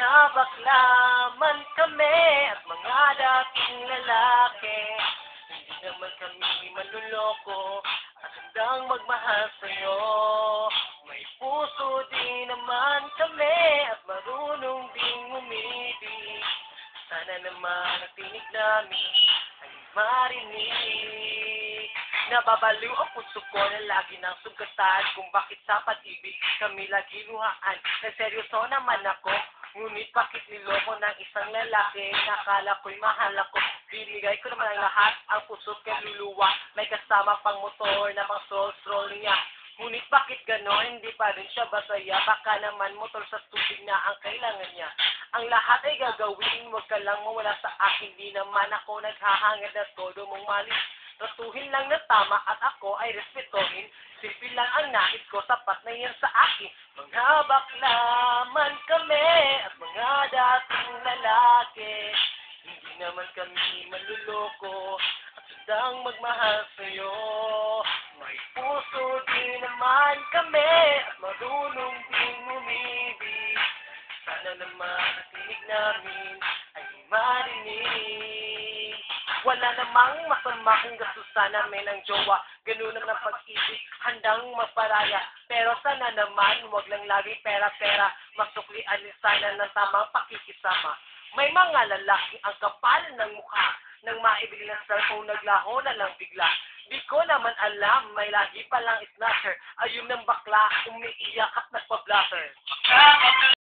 Mga bakla man kami at mga dating lalaki. Hindi naman kami manluloko at handang magmahal sa'yo. May puso din naman kami at marunong ding umibig. Sana naman ang tinig namin ay marinig. Nababaliw ang puso ko na lagi nang sugatan kung bakit sa pag-ibig kami lagi luhaan. Seryoso naman ako, ngunit bakit niloko ng isang lalaki? Nakala ko'y mahal ako, binigay ko naman ang lahat, ang puso't kaluluwa. May kasama pang motor na pang stroll niya. Ngunit bakit gano'n, hindi pa rin siya basaya? Baka naman motor sa tubig na ang kailangan niya. Ang lahat ay gagawin, huwag ka lang mawala sa akin. Di naman ako naghahangad na todo mong malis. Tratuhin lang na tama at ako ay respetuhin. Simple lang ang nais ko, sapat na yan sa akin. Mga bakla man kami at mga dating lalaki. Hindi naman kami manluloko at handang magmahal sa'yo. May puso din naman kami at marunong din umibig. Sana naman ang tinig namin ay marinig. Wala namang masama kung gastusan namin ang jowa. Ganun naman ang pag-ibig, handang magparaya. Pero sana naman, huwag lang lagi pera-pera. Masuklian din sana ng tamang pakikisama. May mga lalaki ang kapal ng mukha. Nang maibili ng cellphone, naglaho na lang bigla. Di ko naman alam, may lagi palang snatcher. Ayun ng bakla, umiiyak at nagpa-blatter.